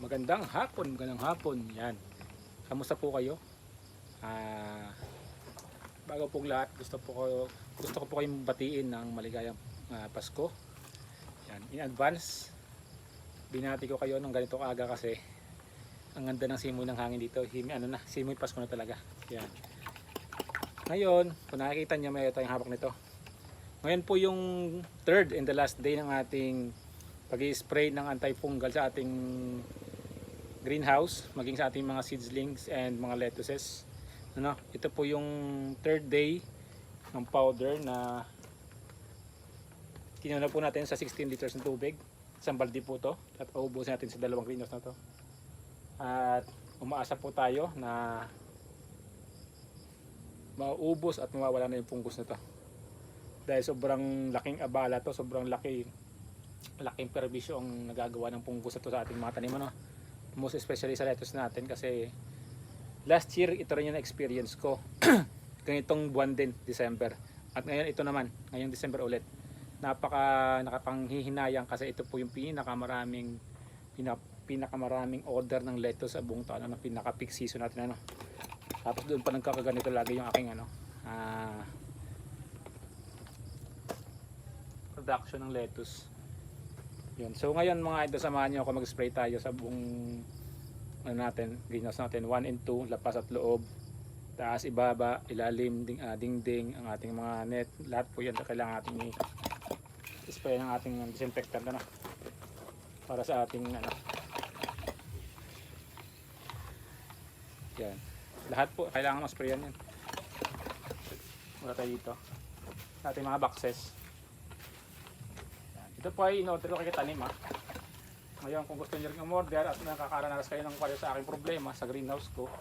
Magandang hapon. Yan. Kamusta po kayo? Bago pong lahat, gusto ko po kayong batiin ng maligayang Pasko. Yan, in advance. Binati ko kayo ng ganito kaaga kasi ang ganda ng simoy ng hangin dito. Simoy Pasko na talaga. Yan. Ngayon, kung nakikita niyo, may tayong hawak nito. Ngayon po yung third and the last day ng ating pag-i-spray ng antifungal sa ating greenhouse, maging sa ating mga seedlings and mga lettuces. Ito po yung third day ng powder na kinuna po natin sa 16 liters ng tubig. Isang balde po to at uubusin natin sa dalawang greenhouse na to. At umaasa po tayo na maubos at mawawala na yung fungus na to. Dahil sobrang laking abala to, sobrang laking perwisyo ang nagagawa ng fungus na to sa ating mga tanim. Most especially sa lettuce natin kasi last year ito rin yung experience ko. Ganitong buwan din, December. At ngayon ito naman, ngayong December ulit. Nakapanghihinayang kasi ito po yung pinakamaraming order ng lettuce sa buong taon, pinaka-peak season natin. Tapos doon pa nagkakaganito lagi yung aking production ng lettuce. Yun. So ngayon mga idol, samahan niyo ako mag-spray tayo sa buong greenhouse natin, 1 and 2, lapas at loob, taas, ibaba, ilalim, dingding, ang ating mga net, lahat po yan kailangan ating i-spray ng ating disinfectant para sa ating yan. Lahat po kailangan ma-spray yan. Mula tayo dito sa ating mga boxes. Ito po ay in-order ko kay tanim. Ngayon kung gusto niyo rin umorder at nakakaranas kayo ng pareho sa aking problema sa greenhouse ko,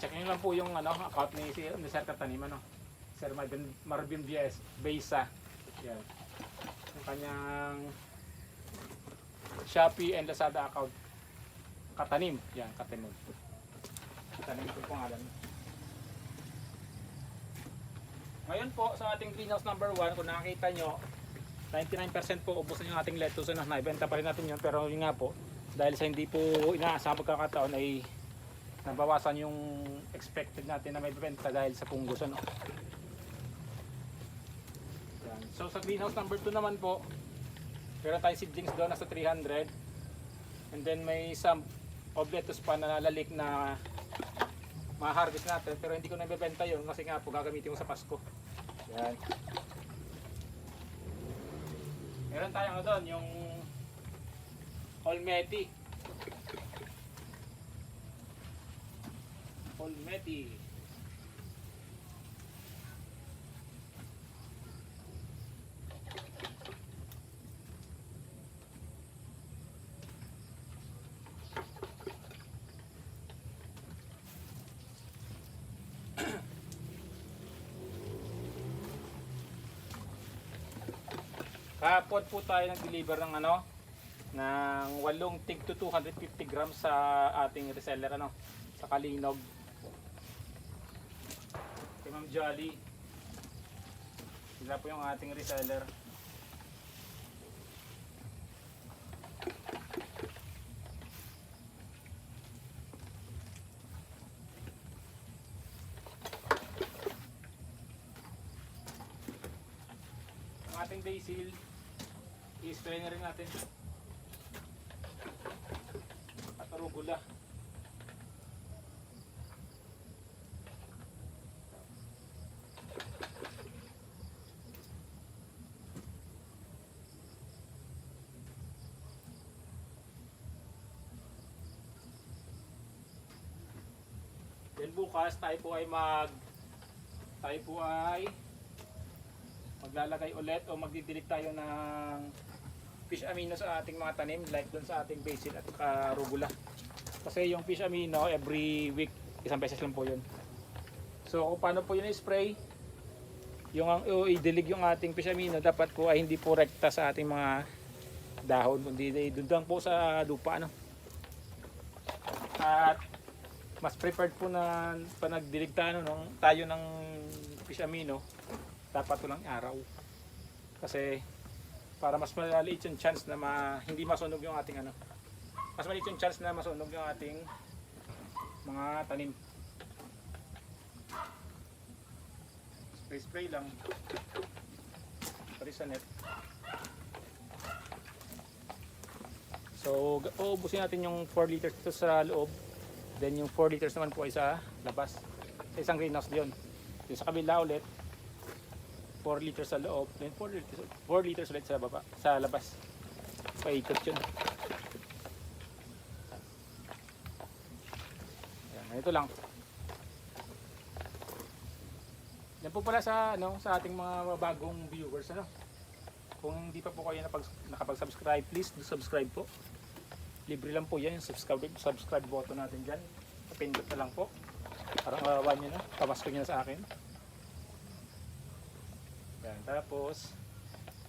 check niyo lang po yung account ni Sir Katanim, Sir Marvin Besa. Yan. Yung kanyang Shopee and Lazada account. Katanim. Yan, Katanim. Katanim po pangalan. Ngayon po sa ating greenhouse number 1, kung nakikita nyo, 99% po ubos na yung ating lettuce. Naibenta pa rin natin yun, pero yun nga po, dahil sa hindi po inaasang pagkakataon ay nabawasan yung expected natin na may benta dahil sa fungus. Yan. So sa greenhouse number 2 naman po, meron tayong seedlings doon, nasa 300. And then may some of lettuce pa na nalalik na ma-harvest natin, pero hindi ko nabebenta yun kasi nga po gagamitin ko sa Pasko. Yan. Meron tayong doon, yung Olmeti. Kahapon po tayo nag-deliver ng ng 8 tig to 250 grams sa ating reseller sa Kalinog. Kay Ma'am Jolly. Sila po yung ating reseller. Ang ating basil i-spray na rin natin at arugula. Then bukas tayo po ay maglalagay ulit o magdidilig tayo ng fish amino sa ating mga tanim, like doon sa ating basil at arugula. Kasi yung fish amino every week, isang beses lang po yun. So kung paano po yun i-spray, yung i-dilig yung ating fish amino, dapat po ay hindi po rekta sa ating mga dahon, kundi doon lang po sa lupa. At mas preferred po na panagdilig tayo ng fish amino, dapat walang araw. Kasi para mas maliit yung chance na hindi masunog yung ating ano. Mas maliit yung chance na masunog yung ating mga tanim. Spray lang. Pari sa net. So, uubusin natin yung 4 liters dito sa loob. Then yung 4 liters naman po ay sa labas. Sa isang greenhouse diyon. Yung sa kabila ulit 4 liters sa loob, then 4 liters ulit sa baba, sa labas. Paikot yun. Yan, ito lang. Yan po pala sa sa ating mga bagong viewers Kung hindi pa po kayo nakapag-subscribe, please do subscribe po. Libre lang po 'yan, yung subscribe button natin diyan. Pindot na lang po. Parang awawan niyo na, pamasko niyo na sa akin. Yan, tapos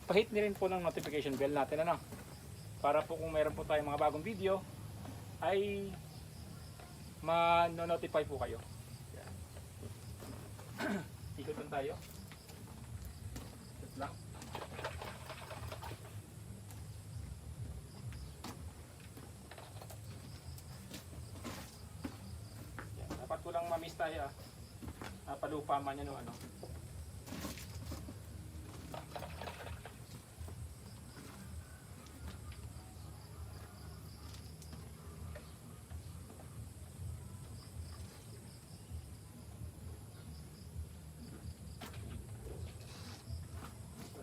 pahit ni rin po ng notification bell natin para po kung mayroon po tayong mga bagong video ay ma-notify po kayo. Yan. Ikot lang tayo. Ikot lang. Yan, dapat ko lang ma-miss tayo palupa man yan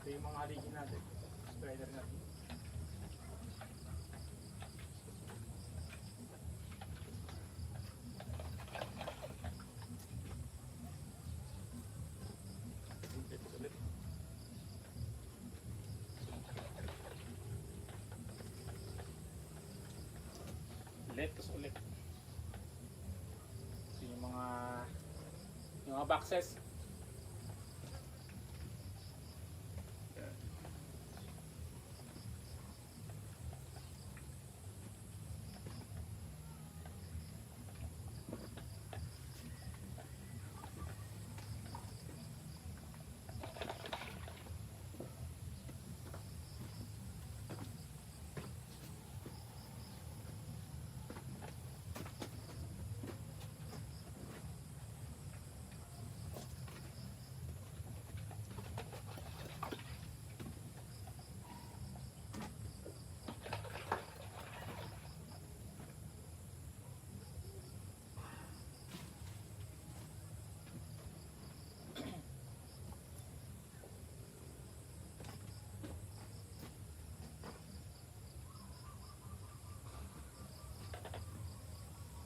Ito yung mga haligin natin. Spreader natin. Lettuce ulit. Ito yung mga boxes.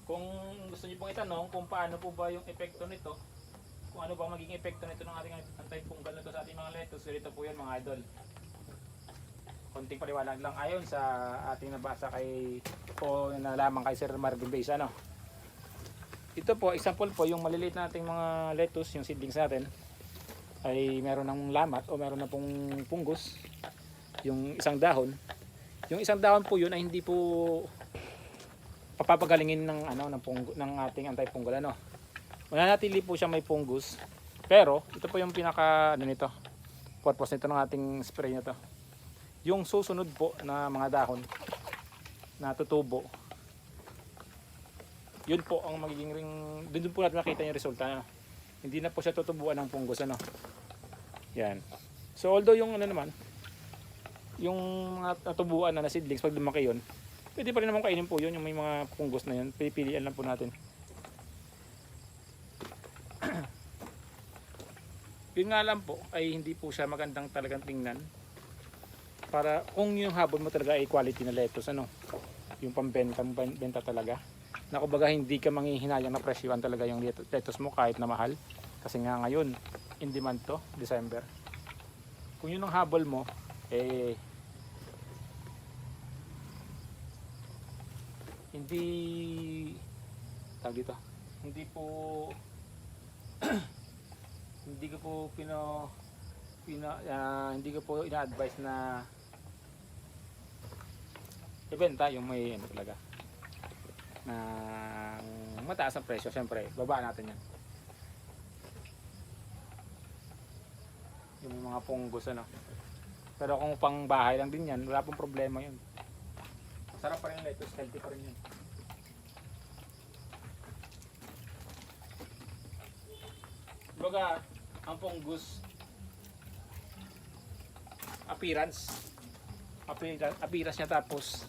Kung gusto niyo pong itanong kung paano po ba yung epekto nito, kung ano ba magiging epekto nito ng ating anti-fungal nito sa ating mga lettuce, ganito po yan mga idol. Konting paliwanag lang ayon sa ating nabasa o nalaman kay Sir Marvin Bays. Ito po, example po, yung maliliit nating mga lettuce, yung seedlings natin, ay meron ng lamat o meron na pong punggos, yung isang dahon. Yung isang dahon po yun ay hindi po papagalingin ng ating anti-fungal Mananatili po siya may fungus. Pero ito po yung pinaka nito. Purpose nito ng ating spray na to. Yung susunod po na mga dahon na tutubo. Yun po ang magiging doon po natin makita yung resulta Hindi na po siya tutubuan ng fungus Yan. So although yung yung mga natubuan na seedlings pag lumaki yun, pwede pa rin naman kainin po yun, yung may mga punggos na yun. Pipilian lang po natin. Yun nga lang po, ay hindi po siya magandang talagang tingnan. Para kung yung habon mo talaga ay quality na lettuce, yung pambenta talaga. Na kumbaga hindi ka manghihinayang na presyoan talaga yung lettuce mo kahit na mahal. Kasi nga ngayon, in demand to, December. Kung yun ang habol mo, hindi po hindi ko po ina-advise na ibenta yung may talaga ng mataas ang presyo. Siyempre baba natin yan, yung mga punggos Pero kung pang bahay lang din yan, wala pong problema yun. Sarap pa rin yung lettuce, healthy pa rin yun. Baga, ang fungus, appearance niya, tapos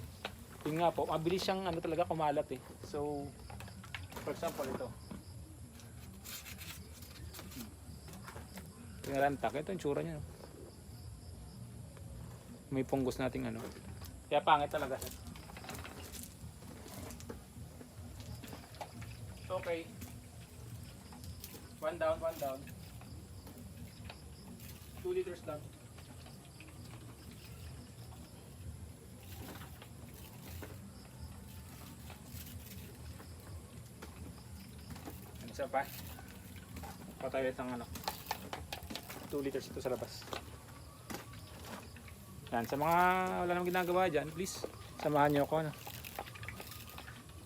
yun nga po, mabilis siyang ano talaga kumalat eh. So, for example ito. Pinarantak, ito yung tsura niya. May fungus nating ano. Kaya pangit talaga siya. Okay. One down. 2 liters down. Isa pa. Patay ulit ng ano. 2 liters ito sa labas. Yan, sa mga wala namang ginagawa dyan, please, samahan nyo ako. No?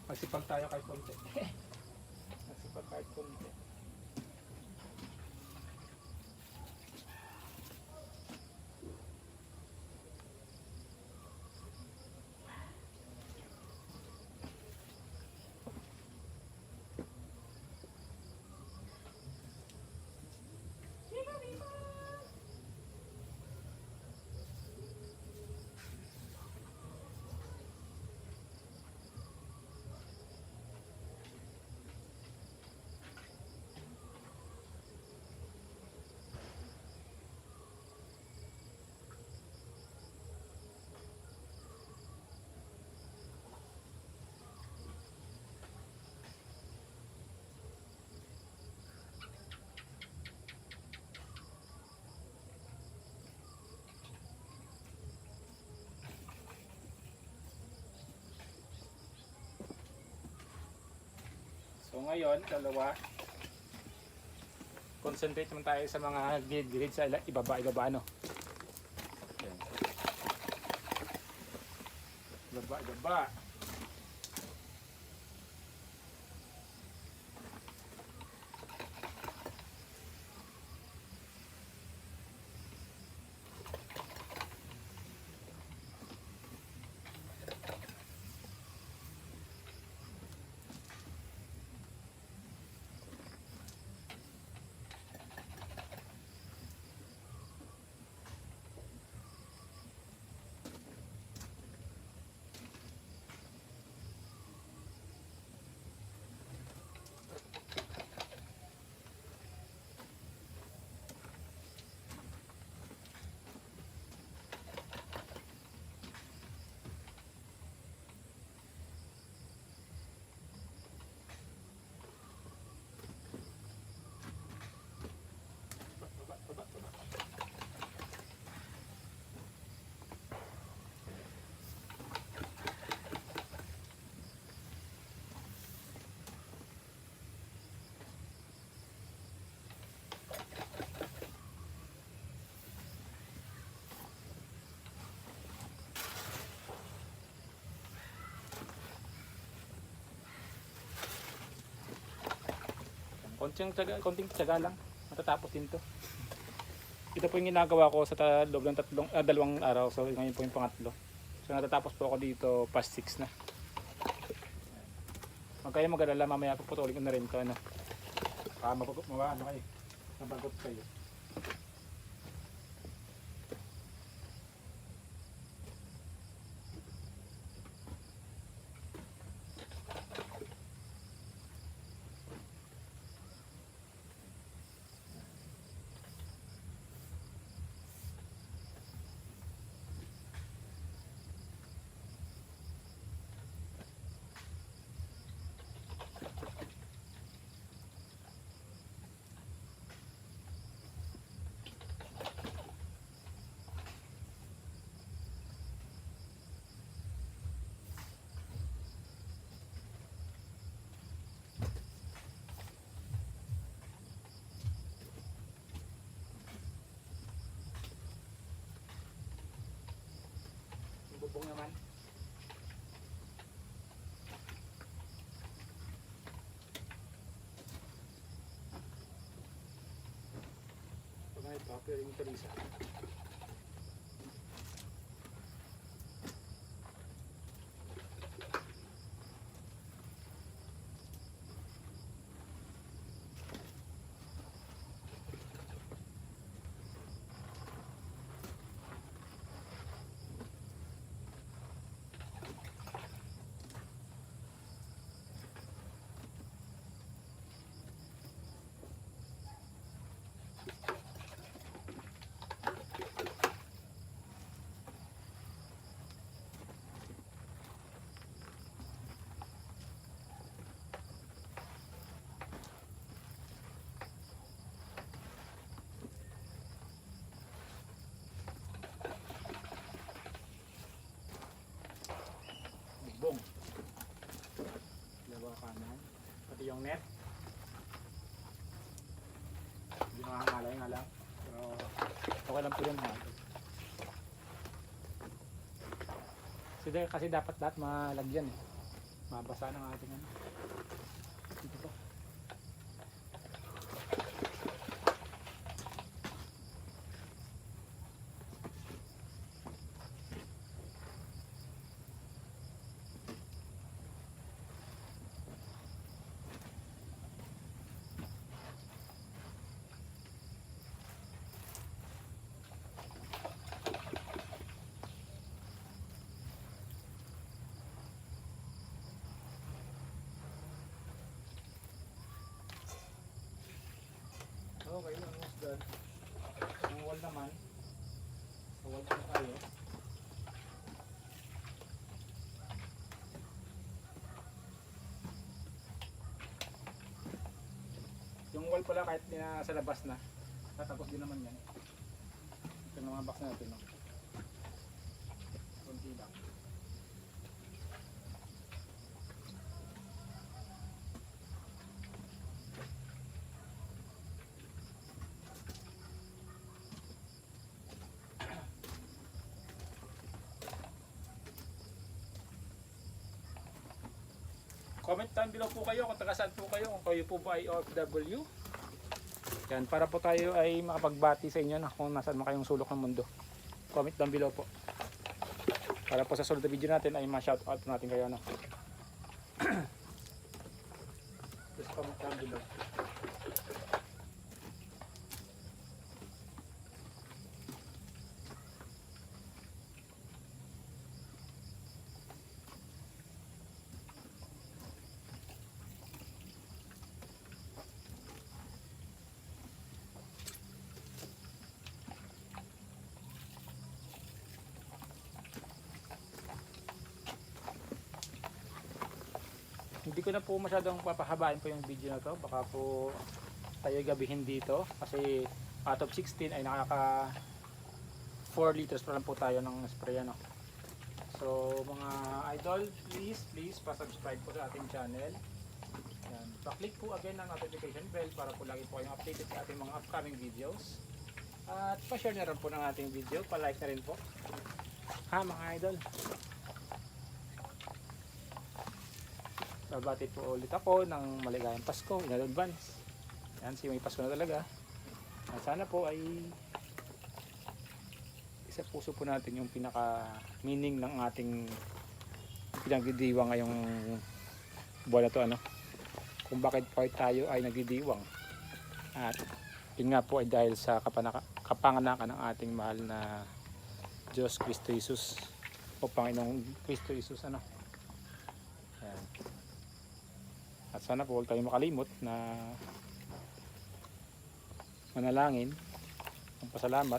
Magsipag tayo kahit konti. Magsipag kahit konti. So ngayon, dalawa. Concentrate naman tayo sa mga gilid-gilid sa ibaba no. Ayan. Ibaba. Konting tiyaga lang, matatapos din to. Ito po yung ginagawa ko sa loob ng 2 araw. So ngayon po yung pangatlo. So natatapos po ako dito past 6 na. Huwag kayo mag-alala, mamaya puputulin ko na rin to ano. Ano kayo, nabagot kayo. Bubong naman. Ito nga ito, pero yung Teresa. Kasi dapat lahat malagyan eh. Mabasa ng ating ano. Dito po. Okay, almost done. Ang wall naman, sa wall na tayo. Yung wall pala kahit sa labas na, tatapos din naman yan. Ito yung mga box natin. No? Kunti lang. Comment down below po kayo kung taga saan po kayo, kung kayo po ba ay OFW. Yan, para po tayo ay makapagbati sa inyo na kung nasaan man kayong sulok ng mundo. Comment down below po. Para po sa sunod na video natin ay ma-shoutout natin kayo. No? Just comment down below. Hindi ko na po masyadong papahabain po yung video na to. Baka po tayo gabihin dito. Kasi out of 16 ay nakaka 4 liters pa lang po tayo ng spray. No? So mga idol, please pa-subscribe po sa ating channel. Yan. Pa-click po again ng notification bell para po lagi po kayong updated sa ating mga upcoming videos. At pa-share na rin po ng ating video. Pa-like na rin po. Ha mga idol. Babati po ulit ako ng maligayang Pasko in advance. Yan, may Pasko na talaga. Sana po ay isa puso po natin yung pinaka meaning ng ating pinagdidiwang ngayong buwan na to, ano? Kung bakit po tayo ay nagdidiwang. At yun nga po ay dahil sa kapanganakan ng ating mahal na Diyos Kristo Jesus o Panginoong Kristo Jesus, ano? Yan. At sana po huwag tayong makalimot na manalangin ang pasalamat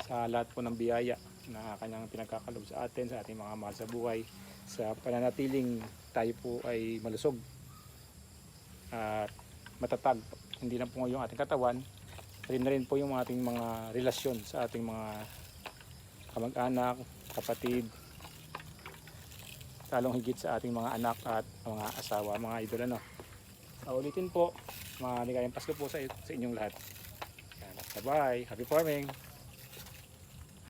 sa lahat po ng biyaya na kanyang pinagkakalob sa atin, sa ating mga mahal sa buhay, sa pananatiling tayo po ay malusog at matatag. Hindi na po yung ating katawan, rin na rin po yung ating mga relasyon sa ating mga kamag-anak, kapatid, talong higit sa ating mga anak at mga asawa, mga idol, ano. Ulitin po, maligayang Pasko po sa inyong lahat. Bye bye, happy farming.